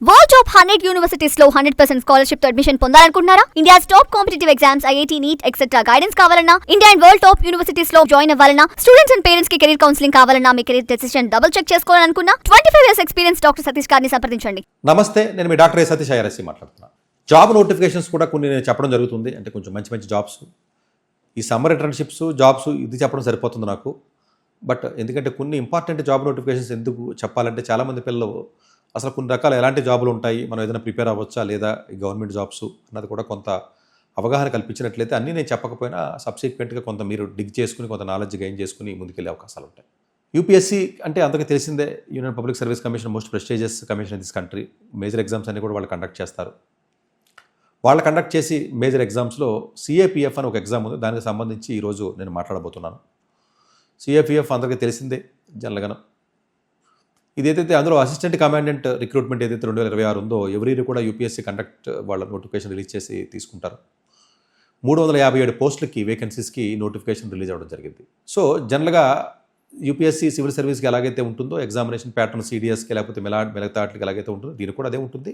World top 100 universities లో 100% scholarship తో admission పొందాలనుకుంటున్నారా? India's top competitive exams, IIT, NEET etcetera guidance కావాలన్నా, India and world top universities లో join అవ్వాలన్నా, students and parents కి career counselling కావాలన్నా, మీ కెరీర్ డెసిషన్ డబుల్ చెక్ చేసుకోవాలనుకున్నా 25 ఇయర్స్ ఎక్స్పీరియన్స్ డాక్టర్ సతీష్ గారిని సంప్రదించండి. నమస్తే, నేను మీ డాక్టర్ సతీష్ ఐఆర్ఎస్సీ మాట్లాడుతున్నాను. జాబ్ నోటిఫికేషన్స్ కూడా కొన్ని నేను చెప్పడం జరుగుతుంది. అంటే కొంచెం మంచి మంచి జాబ్స్, ఈ సమ్మర్ ఇంటర్న్షిప్స్ జాబ్స్ ఇది చెప్పడం సరిపోతుంది నాకు. బట్ ఎందుకంటే కొన్ని ఇంపార్టెంట్ జాబ్ నోటిఫికేషన్స్ ఎందుకు చెప్పాలంటే చాలామంది పిల్లలు అసలు కొన్ని రకాల ఎలాంటి జాబులు ఉంటాయి, మనం ఏదైనా ప్రిపేర్ అవ్వచ్చా లేదా ఈ గవర్నమెంట్ జాబ్స్ అన్నది కూడా కొంత అవగాహన కల్పించినట్లయితే అన్నీ నేను చెప్పకపోయినా సబ్సిక్వెంట్గా కొంత మీరు డిగ్ చేసుకుని కొంత నాలెడ్జ్ గెయిన్ చేసుకుని ముందుకెళ్ళే అవకాశాలు ఉంటాయి. యూపీఎస్సీ అంటే అందరికీ తెలిసిందే, union public service commission most prestigious commission in this country. Major exams అన్ని కూడా వాళ్ళు కండక్ట్ చేస్తారు. వాళ్ళు కండక్ట్ చేసి మేజర్ ఎగ్జామ్స్లో సిఏపిఎఫ్ అని ఒక ఎగ్జామ్ ఉంది. దానికి సంబంధించి ఈరోజు నేను మాట్లాడబోతున్నాను. సిఏపిఎఫ్ అందరికీ తెలిసిందే జనరల్గా. ఇదేదైతే అందులో అసిస్టెంట్ కమాండెంట్ రిక్రూట్మెంట్ ఏదైతే 2026 ఉందో ఎవ్రీ ఇయర్ కూడా యూపీఎస్సీ కండక్ట్ వాళ్ళ నోటిఫికేషన్ రిలీజ్ చేసి తీసుకుంటారు. 357 పోస్టులకి వేకెన్సీస్కి నోటిఫికేషన్ రిలీజ్ అవ్వడం జరిగింది. సో జనరల్గా యూపీఎస్సీ సివిల్ సర్వీస్కి ఎలాగైతే ఉంటుందో ఎగ్జామినేషన్ ప్యాటర్న్ సిడిఎస్కి లేకపోతే మిగతా వాటికి ఎలాగైతే ఉంటుందో దీనికి కూడా అదే ఉంటుంది.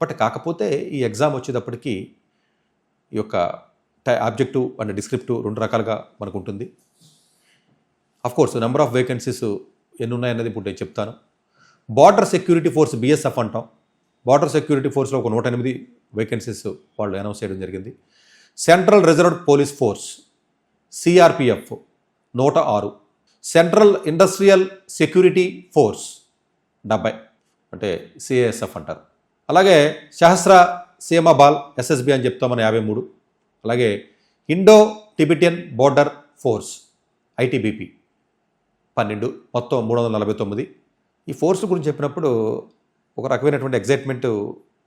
బట్ కాకపోతే ఈ ఎగ్జామ్ వచ్చేటప్పటికి ఈ యొక్క ఆబ్జెక్టివ్ అండ్ డిస్క్రిప్టివ్ రెండు రకాలుగా మనకు ఉంటుంది. అఫ్కోర్స్ నెంబర్ ఆఫ్ వేకెన్సీస్ ఎన్ని ఉన్నాయన్నది ఇప్పుడు నేను చెప్తాను. బార్డర్ సెక్యూరిటీ ఫోర్స్ బిఎస్ఎఫ్ అంటాం. బార్డర్ సెక్యూరిటీ ఫోర్స్లో ఒక 108 వేకెన్సీస్ వాళ్ళు అనౌన్స్ చేయడం జరిగింది. Central reserved police force CRPF 106, central industrial security force 70 అంటే సిఏఎస్ఎఫ్ అంటారు. అలాగే సహస్ర సీమా బాల్ ఎస్ఎస్బి అని చెప్తాం మన 53. అలాగే Indo Tibetan border force ITBP 12, మొత్తం 349. ఈ ఫోర్స్ గురించి చెప్పినప్పుడు ఒక రకమైనటువంటి ఎగ్జైట్మెంట్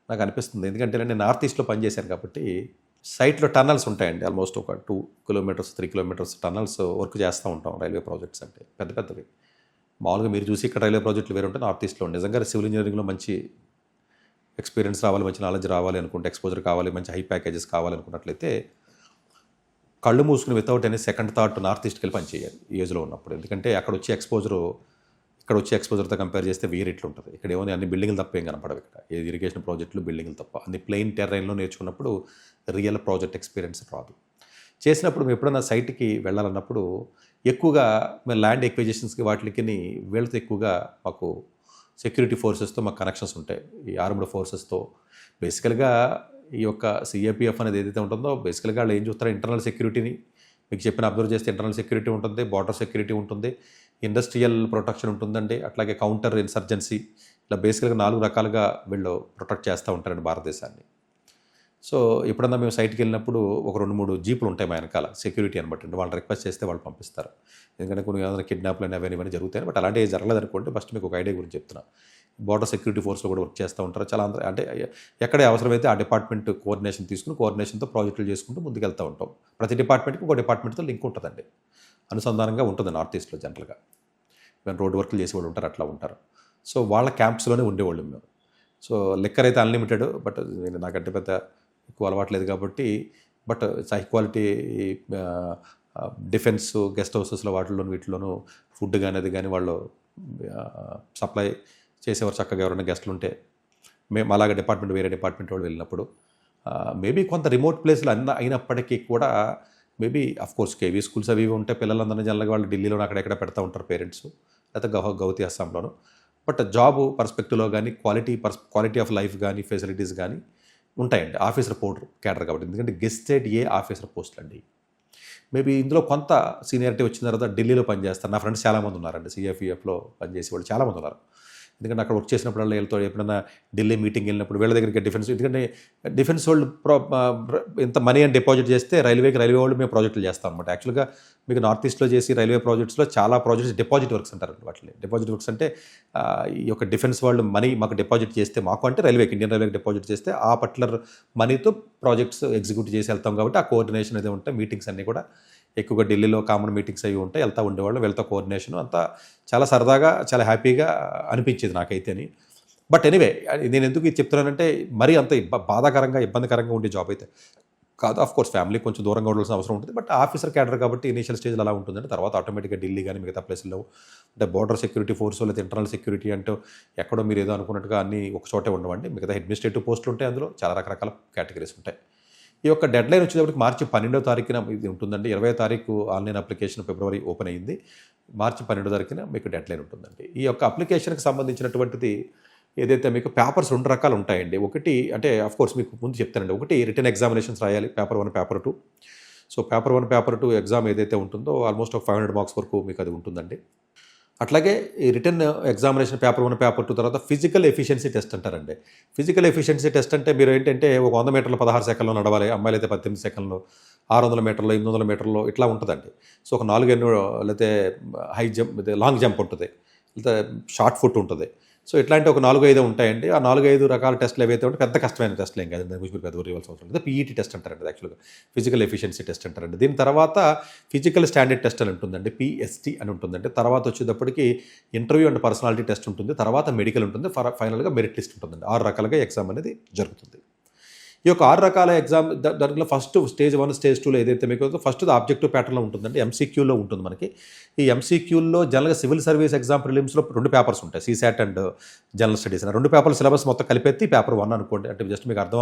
నాకు అనిపిస్తుంది. ఎందుకంటే నేను నార్త్ ఈస్ట్లో పనిచేశాను కాబట్టి సైట్లో టన్నల్స్ ఉంటాయండి. ఆల్మోస్ట్ ఒక 2 కిలోమీటర్స్ 3 కిలోమీటర్స్ టన్నల్స్ వర్క్ చేస్తూ ఉంటాం. రైల్వే ప్రాజెక్ట్స్ అంటే పెద్ద పెద్దవి. మామూలుగా మీరు చూసి ఇక్కడ రైల్వే ప్రాజెక్టులు వేరు ఉంటాయి. నార్త్ ఈస్ట్లో నిజంగా సివిల్ ఇంజనీరింగ్లో మంచి ఎక్స్పీరియన్స్ రావాలి, మంచి నాలెడ్జ్ రావాలి అనుకుంటే, ఎక్స్పోజర్ కావాలి, మంచి హై ప్యాకేజెస్ కావాలనుకున్నట్లయితే కళ్ళు మూసుకుని without any second thought north ఈస్ట్కి వెళ్ళి పనిచేయాలి ఈ ఏజ్లో ఉన్నప్పుడు. ఎందుకంటే అక్కడ వచ్చే ఎక్స్పోజర్తో కంపేర్ చేస్తే వేరే ఇట్లా ఉంటుంది. ఇక్కడ ఏమో అన్ని బిల్డింగ్లు తప్ప ఏం కనపడవు. ఇక్కడ ఏ ఇరిగేషన్ ప్రాజెక్టులు బిల్డింగ్లు తప్ప అన్ని ప్లెయిన్ టెర్రైన్లో నేర్చుకున్నప్పుడు రియల్ ప్రాజెక్ట్ ఎక్స్పీరియన్స్ రాదు. చేసినప్పుడు మేము ఎప్పుడైనా సైట్కి వెళ్ళాలన్నప్పుడు ఎక్కువగా మేము ల్యాండ్ ఎక్విజిషన్స్కి వాటికి వీళ్ళతో ఎక్కువగా మాకు సెక్యూరిటీ ఫోర్సెస్తో మాకు కనెక్షన్స్ ఉంటాయి. ఈ ఆర్మ్డ్ ఫోర్సెస్తో బేసికల్గా ఈ యొక్క సిఏపిఎఫ్ అనేది ఏదైతే ఉంటుందో బేసికల్గా వాళ్ళు ఏం చూస్తారో ఇంటర్నల్ సెక్యూరిటీని మీకు చెప్పిన అబ్జర్వ్ చేస్తే ఇంటర్నల్ సెక్యూరిటీ ఉంటుంది, బార్డర్ సెక్యూరిటీ ఉంటుంది, ఇండస్ట్రియల్ ప్రొటెక్షన్ ఉంటుందండి, అట్లాగే కౌంటర్ ఇన్సర్జెన్సీ, ఇలా బేసికల్గా 4 రకాలుగా వీళ్ళు ప్రొటెక్ట్ చేస్తూ ఉంటారండి భారతదేశాన్ని. సో ఎప్పుడన్నా మేము సైట్కి వెళ్ళినప్పుడు ఒక 2-3 జీపులు ఉంటాయి మా వెనకాల సెక్యూరిటీ అనమాట. వాళ్ళు రిక్వెస్ట్ చేస్తే వాళ్ళు పంపిస్తారు. ఎందుకంటే కొన్ని ఏదైనా కిడ్నాప్లు ఇవన్నీ జరుగుతాయి. బట్ అలాంటివి జరగలేదు అనుకోండి. ఫస్ట్ మీకు ఒక ఐడియా గురించి చెప్తున్నా. బార్డర్ సెక్యూరిటీ ఫోర్స్లో కూడా వర్క్ చేస్తూ ఉంటారు. చాలా అంటే ఎక్కడే అవసరమైతే ఆ డిపార్ట్మెంట్ కోఆర్డినేషన్ తీసుకుని కోఆర్డినేషన్తో ప్రాజెక్టులు చేసుకుంటూ ముందుకెళ్తూ ఉంటాం. ప్రతి డిపార్ట్మెంట్కి ఒక డిపార్ట్మెంట్తో లింక్ ఉంటుందండి, అనుసంధానంగా ఉంటుంది నార్త్ ఈస్ట్లో జనరల్గా. మేము రోడ్ వర్క్లు చేసేవాళ్ళు ఉంటారు, అట్లా ఉంటారు. సో వాళ్ళ క్యాంప్స్లోనే ఉండేవాళ్ళు మేము. సో లిక్కర్ అయితే అన్లిమిటెడ్, బట్ నేను నాకంటే పెద్ద ఎక్కువ అలవాట్లేదు కాబట్టి, but high quality defence guest హౌసెస్లో వాటిల్లోనూ వీటిలోనూ ఫుడ్ కానీ అది కానీ వాళ్ళు సప్లై చేసేవారు చక్కగా. ఎవరైనా గెస్టులు ఉంటే మేము అలాగే వేరే డిపార్ట్మెంట్ వాళ్ళు వెళ్ళినప్పుడు మేబీ కొంత రిమోట్ ప్లేస్లో అయినప్పటికీ కూడా మేబీ అఫ్కోర్స్ కేవీ స్కూల్స్ అవి ఉంటాయి. పిల్లలందరినీ జనరల్గా వాళ్ళు ఢిల్లీలో అక్కడెక్కడ పెడతా ఉంటారు పేరెంట్స్, లేకపోతే గౌహతి అస్సాంలోను. బట్ జాబ్ పర్స్పెక్టివ్లో కానీ క్వాలిటీ ఆఫ్ లైఫ్ కానీ ఫెసిలిటీస్ కానీ ఉంటాయండి. ఆఫీసర్ క్యాడర్ కాబట్టి, ఎందుకంటే గెస్టెడ్ ఆఫీసర్ పోస్టులు అండి. మేబీ ఇందులో కొంత సీనియారిటీ వచ్చిన తర్వాత ఢిల్లీలో పనిచేస్తారు. నా ఫ్రెండ్స్ చాలామంది ఉన్నారండి సిఎఫ్ఈఎఫ్లో పనిచేసే వాళ్ళు చాలామంది ఉన్నారు. ఎందుకంటే అక్కడ వర్క్ చేసినప్పుడు వీళ్ళతో ఎప్పుడైనా ఢిల్లీ మీటింగ్ వెళ్ళినప్పుడు వీళ్ళ దగ్గరికి డిఫెన్స్, ఎందుకంటే డిఫెన్స్ వాళ్ళు ఇంత మనీ అని డిపాజిట్ చేస్తే రైల్వే వాళ్ళు మేము ప్రాజెక్టులు చేస్తాం అనమాట. యాక్చువల్గా మీకు నార్త్ ఈస్ట్లో చేసి రైల్వే ప్రాజెక్ట్స్లో చాలా ప్రాజెక్ట్స్ డిపాజిట్ వర్క్స్ అంటారు. వాటిని డిపాజిట్ వర్క్స్ అంటే ఈ యొక్క డిఫెన్స్ వాళ్ళు మనీ మాకు డిపాజిట్ చేస్తే, మాకు అంటే ఇండియన్ రైల్వేకి డిపాజిట్ చేస్తే ఆ పర్టికులర్ మనీతో ప్రాజెక్ట్స్ ఎగ్జిక్యూట్ చేసి వెళ్తాం కాబట్టి ఆ కోఆర్డినేషన్ అయితే ఉంటాయి. మీటింగ్స్ అన్నీ కూడా ఎక్కువగా ఢిల్లీలో కామన్ మీటింగ్స్ అవి ఉంటాయి, వెళ్తూ ఉండేవాళ్ళు. వీళ్ళతో కోఆర్డినేషన్ అంతా చాలా సరదాగా చాలా హ్యాపీగా అనిపించేది నాకైతే అని. బట్ ఎనీవే నేను ఎందుకు ఇది చెప్తున్నానంటే మరీ అంత బాధాకరంగా ఇబ్బందికరంగా ఉండే జాబ్ అయితే కాదు. ఆఫ్ కోర్స్ ఫ్యామిలీ కొంచెం దూరంగా ఉండాల్సిన అవసరం ఉంటుంది. బట్ ఆఫీసర్ క్యాడర్ కాబట్టి ఇనీషియల్ స్టేజ్లో అలా ఉంటుందంటే తర్వాత ఆటోమేటిక్గా ఢిల్లీ కానీ మిగతా ప్లేసుల్లో అంటే బోర్డర్ సెక్యూరిటీ ఫోర్స్ లేదా ఇంటర్నల్ సెక్యూరిటీ అంటే ఎక్కడో మీరు ఏదో అనుకున్నట్టుగా అన్నీ ఒక చోటే ఉండవండి. మిగతా అడ్మినిస్ట్రేటివ్ పోస్టులు ఉంటాయి, అందులో చాలా రకరకాల కేటగిరీస్ ఉంటాయి. ఈ యొక్క డెడ్ లైన్ వచ్చేటప్పటికి మార్చి 12వ తారీఖున ఇది ఉంటుందండి. 20వ తారీఖు ఆన్లైన్ అప్లికేషన్ ఫిబ్రవరి ఓపెన్ అయ్యింది. మార్చి 12వ తారీఖున మీకు డెడ్ లైన్ ఉంటుందండి. ఈ యొక్క అప్లికేషన్కి సంబంధించినటువంటిది ఏదైతే మీకు పేపర్స్ 2 రకాలు ఉంటాయండి. ఒకటి అంటే ఆఫ్ కోర్స్ మీకు ముందు చెప్తానండి. ఒకటి రిటర్న్ ఎగ్జామినేషన్స్ రాయాలి, paper 1 paper 2. So paper 1 paper 2 exam ఏదైతే ఉంటుందో ఆల్మోస్ట్ ఒక 500 మార్క్స్ వరకు మీకు అది ఉంటుందండి. అట్లాగే ఈ రిటర్న్ ఎగ్జామినేషన్ పేపర్ 1 పేపర్ 2 తర్వాత ఫిజికల్ ఎఫిషియన్సీ టెస్ట్ అంటారండి. ఫిజికల్ ఎఫిషియన్సీ టెస్ట్ అంటే మీరు ఏంటంటే ఒక 100 మీటర్లు 16 సెకండ్లో నడవాలి, అమ్మాయిలు అయితే 18 సెకండ్లో, 600 మీటర్లో 800 మీటర్లో ఇట్లా ఉంటుందండి. సో ఒక 4 లేకపోతే హై జంప్ లాంగ్ జంప్ ఉంటుంది, లేకపోతే షార్ట్ ఫుట్ ఉంటుంది. సో ఇట్లాంటి ఒక 4-5 ఉంటాయండి. ఆ 4-5 రకాల టెస్ట్లు ఏవైతే ఉంటే పెద్ద కష్టమైన టెస్ట్లు ఏం కాదు, దాని గురించి మీరు పెద్ద ఇవ్వాల్సిన అవసరం లేదు. పీఈటీ టెస్ట్ అంటారండి, యాక్చువల్గా ఫిజికల్ ఎఫిషియన్సీ టెస్ట్ అంటారండి. దీని తర్వాత ఫిజికల్ స్టాండర్డ్ టెస్ట్ అని ఉంటుందండి, పిఎస్టీ అని ఉంటుందండి. తర్వాత వచ్చేటప్పటికి ఇంటర్వ్యూ అండ్ పర్సనాలిటీ టెస్ట్ ఉంటుంది, తర్వాత మెడికల్ ఉంటుంది, ఫైనల్గా మెరిట్ లిస్ట్ ఉంటుందండి. 6 రకాలుగా ఎగ్జామ్ అనేది జరుగుతుంది. ఈ యొక్క 6 రకాల ఎగ్జామ్ దాంట్లో ఫస్ట్ స్టేజ్ 1 స్టేజ్ 2లో ఏదైతే మీకు ఫస్ట్ ఆబ్జెక్టివ్ ప్యాటర్న్లో ఉంటుందండి, ఎంసీక్యూలో ఉంటుంది మనకి. ఈ ఎంసీక్యూల్లో జనరల్గా సివిల్ సర్వీస్ ఎగ్జామ్ ప్రిలిమ్స్లో 2 పేపర్స్ ఉంటాయి, సీసాట్ అండ్ జనరల్ స్టడీస్. 2 పేపర్ల సిలబస్ మొత్తం కలిపెత్తి పేపర్ 1 అనుకోండి. అంటే జస్ట్ మీకు అర్థం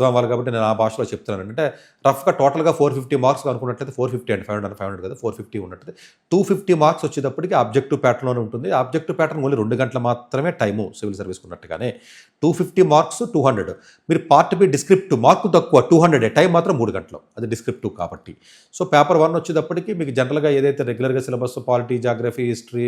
అవ్వాలి కాబట్టి నేను ఆ భాషలో చెప్తున్నాను. అంటే రఫ్గా టోటల్గా 450 మార్క్స్ అనుకున్నట్లయితే 450 అండి, 500 కదా, 450 ఉన్నట్లయితే 250 మార్క్స్ వచ్చేటప్పటికి ఆబ్జెక్టివ్ ప్యాటర్న్లోనే ఉంటుంది. ఆబ్జెక్టివ్ ప్యాటర్న్ ఓన్లీ 2 గంటలు మాత్రమే టైము సివిల్ సర్వీస్ ఉన్నట్టుగానే. 250 మార్క్స్ 200. మీరు పార్ట్ బి డిస్క్రిప్టివ్ మార్కు తక్కువ 200, టైం మాత్రం 3 గంటలు, అది డిస్క్రిప్టివ్ కాబట్టి. సో పేపర్ 1 వచ్చేటప్పటికి మీకు జనరల్గా ఏదైతే రెగ్యులర్గా syllabus polity, geography, history,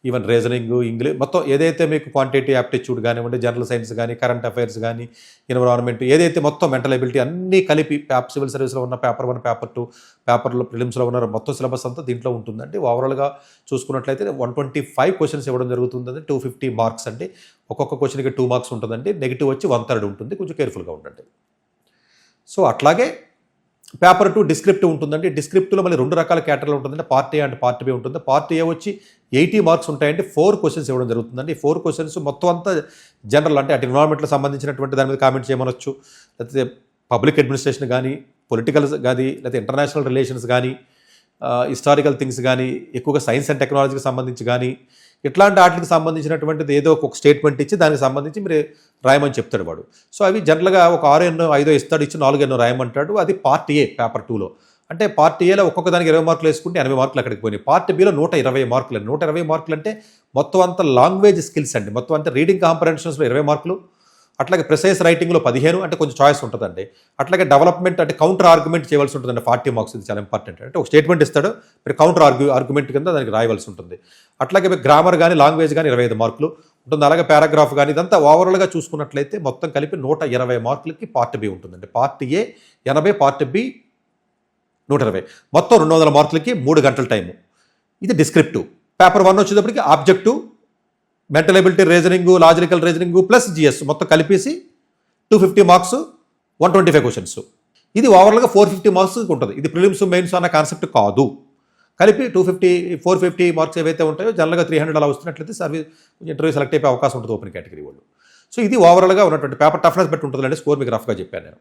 even reasoning, English మొత్తం ఏదైతే మీకు క్వాంటిటీ యాప్టిట్యూడ్ కానివ్వండి, జనరల్ సైన్స్ కానీ, కరెంట్ అఫైర్స్ కానీ, ఎన్విరాన్మెంట్ ఏదైతే మొత్తం మెంటల్ ఎబిలిటీ అన్నీ కలిపి సివిల్ సర్వీస్లో ఉన్న పేపర్ 1 పేపర్ 2 పేపర్లో ప్రిలిమ్స్లో ఉన్న మొత్తం సిలబస్ అంతా దీంట్లో ఉంటుందండి. ఓవరాల్గా చూసుకున్నట్లయితే 125 క్వశ్చన్స్ ఇవ్వడం జరుగుతుందండి. 250 మార్క్స్ అండి. ఒక్కొక్క క్వశ్చన్కి 2 మార్క్స్ ఉంటుందండి. నెగిటివ్ వచ్చి 1/3 ఉంటుంది, కొంచెం కేర్ఫుల్గా ఉండండి. సో అట్లాగే పేపర్ 2 డిస్క్రిప్టివ్ ఉంటుందండి. డిస్క్రిప్టివ్లో మళ్ళీ 2 రకాల కేటగిరీలు ఉంటుందండి, part A and part B ఉంటుంది. పార్ట్ ఏ వచ్చి 80 మార్క్స్ ఉంటాయండి. 4 క్వశ్చన్స్ ఇవ్వడం జరుగుతుందండి. 4 క్వశ్చన్స్ మొత్తం అంతా జనరల్, అంటే అటు ఎన్విరాన్మెంట్లో సంబంధించినటువంటి దాని మీద కామెంట్ చేయమనొచ్చు, లేకపోతే పబ్లిక్ అడ్మినిస్ట్రేషన్ కానీ, పొలిటికల్ కానీ, లేకపోతే ఇంటర్నేషనల్ రిలేషన్స్ కానీ, హిస్టారికల్ థింగ్స్ కానీ, ఎక్కువగా సైన్స్ అండ్ టెక్నాలజీకి సంబంధించి కానీ, ఇట్లాంటి వాటికి సంబంధించినటువంటిది ఏదో ఒక స్టేట్మెంట్ ఇచ్చి దానికి సంబంధించి మీరు రాయమని చెప్తాడు వాడు. సో అవి జనరల్గా ఒక 6-5 ఇస్తాడు, ఇచ్చి 4 రాయమంటాడు. అది పార్ట్ ఏ పేపర్ 2లో. అంటే పార్ట్ ఏలో ఒక్కొక్క దానికి 20 మార్కులు వేసుకుంటే 80 మార్కులు అక్కడికి పోయినాయి. పార్ట్ బిలో 120 మార్కులు అండి. 120 మార్కులు అంటే మొత్తం అంతా లాంగ్వేజ్ స్కిల్స్ అండి. మొత్తం అంతా రీడింగ్ కాంప్రహెన్షన్స్లో 20 మార్కులు, అట్లాగే ప్రిసైజ్ రైటింగ్లో 15, అంటే కొంచెం చాయిస్ ఉంటుందండి. అట్లాగే డెవలప్మెంట్ అంటే కౌంటర్ ఆర్గ్యుమెంట్ చేయవలసి ఉంటుందండి. 40 మార్క్స్, ఇది చాలా ఇంపార్టెంట్. అంటే ఒక స్టేట్మెంట్ ఇస్తాడు, మీరు కౌంటర్ ఆర్గ్యుమెంట్ కింద దానికి రాయవలసి ఉంటుంది. అట్లాగే గ్రామర్ కానీ, లాంగ్వేజ్ కానీ 25 మార్కులు ఉంటుంది. అలాగే పారాగ్రాఫ్ కానీ, ఇదంతా ఓవరాల్గా చూసుకున్నట్లయితే మొత్తం కలిపి 120 మార్కులకి పార్ట్ బి ఉంటుందండి. పార్ట్ ఏ 80, పార్ట్ బి 120, మొత్తం 200 మార్కులకి 3 గంటల టైము. ఇది డిస్క్రిప్టివ్. పేపర్ 1 వచ్చేటప్పటికి objective, mental ability, reasoning, logical reasoning plus GS మొత్తం కలిపేసి 250 మార్క్స్, 125 క్వశ్చన్స్. ఇది ఓవరాల్గా 450 మార్క్స్ ఉంటుంది. ఇది ప్రిలిమ్స్ మెయిన్స్ అన్న కాన్సెప్ట్ కాదు. కలిపి 450 మార్క్స్ ఏవైతే ఉంటాయో జనరల్గా 300 అలా వస్తున్నట్లయితే సర్వీస్ ఇంటర్వ్యూ సెలెక్ట్ అయిపోయే అవకాశం ఉంటుంది ఓపెన్ కేటగిరీ వాళ్ళు. సో ఇది ఓవరాల్గా ఉన్నటువంటి పేపర్ టఫ్నెస్ బట్టి ఉంటుందండి. స్కోర్ మీకు రఫ్గా చెప్పాను నేను.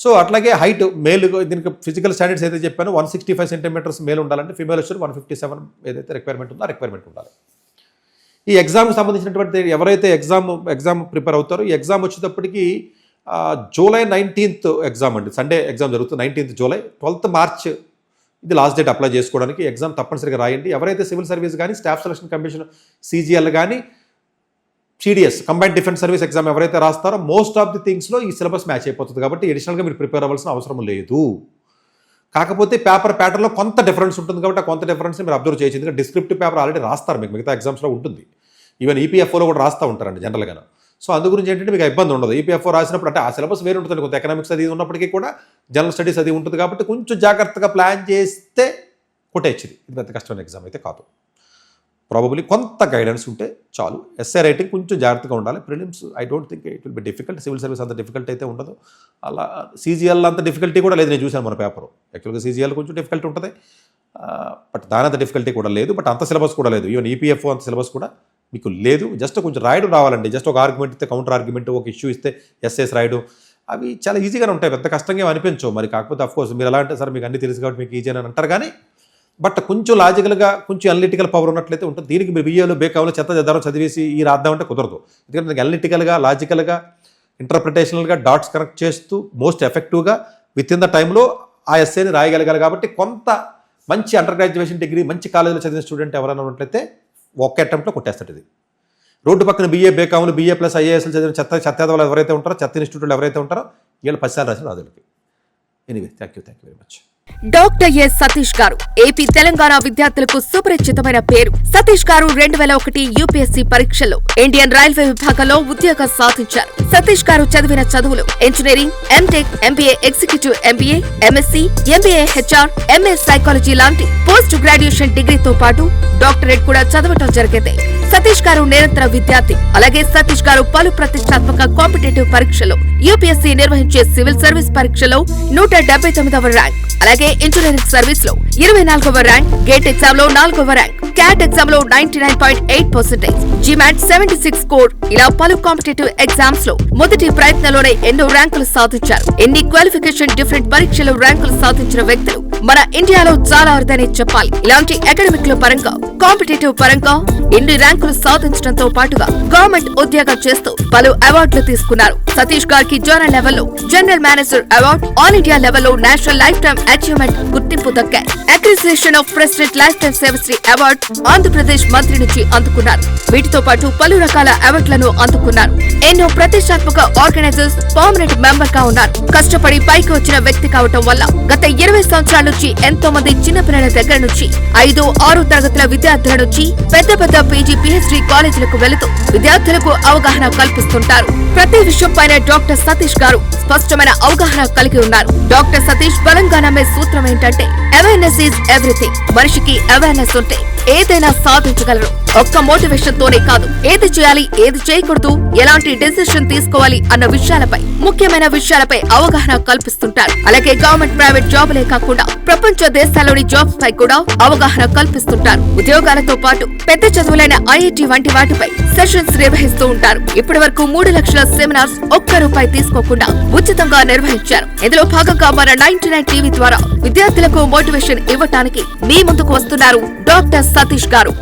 సో అట్లాగే హైట్ మేల్, దీనికి ఫిజికల్ స్టాండర్డ్స్ ఏదైతే చెప్పానో 165 సెంటీమీటర్స్ మేల్ ఉండాలంటే, ఫీమేల్ వచ్చి 157 ఏదైతే రిక్వైర్మెంట్ ఉందో ఆ రిక్వైర్మెంట్ ఉండాలి. ఈ ఎగ్జామ్కి సంబంధించినటువంటి ఎవరైతే ఎగ్జామ్ ప్రిపేర్ అవుతారో, ఈ ఎగ్జామ్ వచ్చేటప్పటికి జూలై 19th ఎగ్జామ్ అండి, సండే ఎగ్జామ్ జరుగుతుంది. 19th జూలై, 12th మార్చ్ ఇది లాస్ట్ డేట్ అప్లై చేసుకోవడానికి. ఎగ్జామ్ తప్పనిసరిగా రాయండి. ఎవరైతే సివిల్ సర్వీస్ కానీ, స్టాఫ్ సెలక్షన్ కమిషన్ CGL కానీ, CDS combined defence service exam ఎవరైతే రాస్తారో మోస్ట్ ఆఫ్ ది థింగ్స్లో ఈ సిలబస్ మ్యాచ్ అయిపోతుంది కాబట్టి అడిషనల్గా మీరు ప్రిపేర్ అవ్వాల్సిన అవసరం లేదు. కాకపోతే పేపర్ ప్యాటర్న్లో కొంత డిఫరెన్స్ ఉంటుంది కాబట్టి ఆ కొంత డిఫరెన్స్ మీరు అబ్జర్వ్ చేయొచ్చు. ఎందుకంటే డిస్క్రిప్టివ్ పేపర్ ఆల్రెడీ రాస్తారు, మీకు మిగతా ఎగ్జామ్స్లో ఉంటుంది. ఈవెన్ EPFOలో కూడా రాస్తూ ఉంటారండి జనరల్గా. సో అందు గురించి ఏంటంటే మీకు ఇబ్బంది ఉండదు. EPFO రాసినప్పుడు అంటే ఆ సిలబస్ వేరే ఉంటుంది, కొంత ఎకనామిక్స్ అది ఉన్నప్పటికీ కూడా జనరల్ స్టడీస్ అది ఉంటుంది కాబట్టి కొంచెం జాగ్రత్తగా ప్లాన్ చేస్తే కొట్టేచ్చింది. ఇది పెద్ద కష్టమైన ఎగ్జామ్ అయితే కాదు. ప్రాబబ్లీ కొంత గైడెన్స్ ఉంటే చాలు. ఎస్ఏ రైటింగ్ కొంచెం జాగ్రత్తగా ఉండాలి. Prelims I don't think it will be difficult. Civil service అంత డిఫికల్ట్ అయితే ఉండదు. అలా CGL అంత డిఫికల్టీ కూడా లేదు. నేను చూశాను మన పేపర్. యాక్చువల్గా CGL కొంచెం డిఫికల్టీ ఉంటుంది, బట్ దాని అంత డిఫికల్టీ కూడా లేదు. బట్ అంత సిలబస్ కూడా లేదు. ఈవెన్ EPFO అంత సిలబస్ కూడా మీకు లేదు. జస్ట్ కొంచెం రాయడం రావాలండి. జస్ట్ ఒక ఆర్గ్యుమెంట్ ఇస్తే, కౌంటర్ ఆర్గ్యుమెంట్, ఒక ఇష్యూ ఇస్తే ఎస్ఏస్ రాయడం, అవి చాలా ఈజీగానే ఉంటాయి, పెద్ద కష్టంగా ఏమి అనిపించవు. మరి కాకపోతే అఫ్కోర్స్ మీరు ఎలా అంటే సార్ మీకు అన్ని తెలుసు కాబట్టి మీకు ఈజీ అని అంటారు, కానీ బట్ కొంచెం లాజికల్గా కొంచెం అనలిటికల్ పవర్ ఉన్నట్లయితే ఉంటుంది. దీనికి మీరు బిఏలో బేకావులో చెత్త చెదారం చదివేసి ఈ రాద్దామంటే కుదరదు. ఎందుకంటే మీకు అనలిటికల్గా లాజికల్గా ఇంటర్ప్రిటేషనల్గా డాట్స్ కనెక్ట్ చేస్తూ మోస్ట్ ఎఫెక్టివ్గా విత్ ఇన్ ద టైంలో ఆ ఎస్సేని రాయగలగాలి. కాబట్టి కొంత మంచి అండర్ గ్రాడ్యుయేషన్ డిగ్రీ మంచి కాలేజీలో చదివిన స్టూడెంట్ ఎవరైనా ఉన్నట్లయితే ఒక్క అటెంప్ట్లో కొట్టేస్తాడు. ఇది రోడ్డు పక్కన బీఏ బేకాములు BA+ IASలు చదివిన చెత్తేదవాళ్ళు ఎవరైతే ఉంటారో, చెత్త ఇన్స్టిట్యూట్లు ఎవరైతే ఉంటారో వీళ్ళు 10 సార్లు రాసిన రాదులకి. Anyway thank you very much. Doctor S Satish గారు ఏపీ తెలంగాణ విద్యార్థులకు సుపరిచితమైన పేరు. సతీష్ గారు 2001 UPSC పరీక్షల్లో ఇండియన్ రైల్వే విభాగంలో ఉద్యోగం సాధించారు. సతీష్ గారు చదివిన చదువులు engineering, MTech, MBA executive MBA, MSc, MBA HR, MS psychology లాంటి పోస్ట్ గ్రాడ్యుయేషన్ డిగ్రీతో పాటు డాక్టరేట్ కూడా చదవటం జరిగింది. సతీష్ గారు నిరంతర విద్యార్థి. అలాగే సతీష్ గారు పలు ప్రతిష్టాత్మక కాంపిటేటివ్ పరీక్షలో UPSC నిర్వహించే సివిల్ సర్వీస్ పరీక్షలో 179వ ర్యాంక్, అలాగే ఇంజనీరింగ్ సర్వీస్ లో 24వ ర్యాంక్, గేట్ ఎగ్జామ్ లో 4వ ర్యాంక్, క్యాట్ ఎగ్జామ్ లో 99.8%, GMAT 76 స్కోర్, ఇలా పలు కాంపిటేటివ్ ఎగ్జామ్స్ లో మొదటి ప్రయత్నంలోనే ఎన్నో ర్యాంకులు సాధించారు. ఎన్ని క్వాలిఫికేషన్ డిఫరెంట్ పరీక్షలో ర్యాంకులు సాధించిన వ్యక్తులు మన ఇండియాలో చాలా అరుదనే చెప్పాలి. ఇలాంటి అకాడమిక్ లో పరంగా, కాంపిటేటివ్ పరంగా ఎన్ని ర్యాంకులు సాధించడంతో పాటుగా గవర్నమెంట్ ఉద్యోగం చేస్తూ పలు అవార్డులు తీసుకున్నారు. సతీష్ గారికి జోనల్ లెవెల్లో general manager award, all India లెవెల్లో నేషనల్ లైఫ్ టైమ్ అచీవ్మెంట్ గుర్తింపు దక్కాయి. అక్రిసియేషన్ of president lifetime Sevashri award Andhra Pradesh మంత్రి నుంచి అందుకున్నారు. వీటితో పాటు పలు రకాల అవార్డులను అందుకున్నారు. ఎన్నో ప్రతిష్టాత్మక ఆర్గనైజర్స్ పర్మనెంట్ మెంబర్ గా ఉన్నారు. కష్టపడి పైకి వచ్చిన వ్యక్తి కావటం వల్ల గత 20 సంవత్సరాల నుంచి ఎంతో మంది చిన్నపిల్లల దగ్గర నుంచి 5, 6 తరగతుల విద్యార్థుల నుంచి పెద్ద పెద్ద PG, PhD కాలేజీలకు వెళుతూ విద్యార్థులకు అవగాహన కల్పిస్తుంటారు. ప్రతి విషయం పైన డాక్టర్ సతీష్ గారు స్పష్టమైన అవగాహన కలిగి ఉన్నారు. డాక్టర్ సతీష్ బలంగా నమ్మే సూత్రం ఏంటంటే అవేర్నెస్ ఈజ్ ఎవ్రీథింగ్. మనిషికి అవేర్నెస్ ఉంటే ఏదైనా సాధించగలరు. ఒక్క మోటివేషన్ తోనే కాదు, ఏది చేయాలి, ఏది చేయకూడదు, ఎలాంటి డెసిషన్ తీసుకోవాలి అన్న విషయాలపై, ముఖ్యమైన విషయాలపై అవగాహన కల్పిస్తుంటారు. అలాగే గవర్నమెంట్, ప్రైవేట్ జాబులే కాకుండా ప్రపంచ దేశాల్లోని జాబ్స్ పై కూడా అవగాహన కల్పిస్తుంటారు. ఉద్యోగాలతో పాటు పెద్ద చదువులైన IIT వంటి వాటిపై సెషన్స్ నిర్వహిస్తూ ఉంటారు. ఇప్పటి వరకు 3 లక్షల సెమినార్స్ ₹1 తీసుకోకుండా ఉచితంగా నిర్వహించారు. ఇందులో భాగంగా మన 99 TV ద్వారా విద్యార్థులకు మోటివేషన్ ఇవ్వటానికి మీ ముందుకు వస్తున్నారు డాక్టర్ సతీష్ గారు.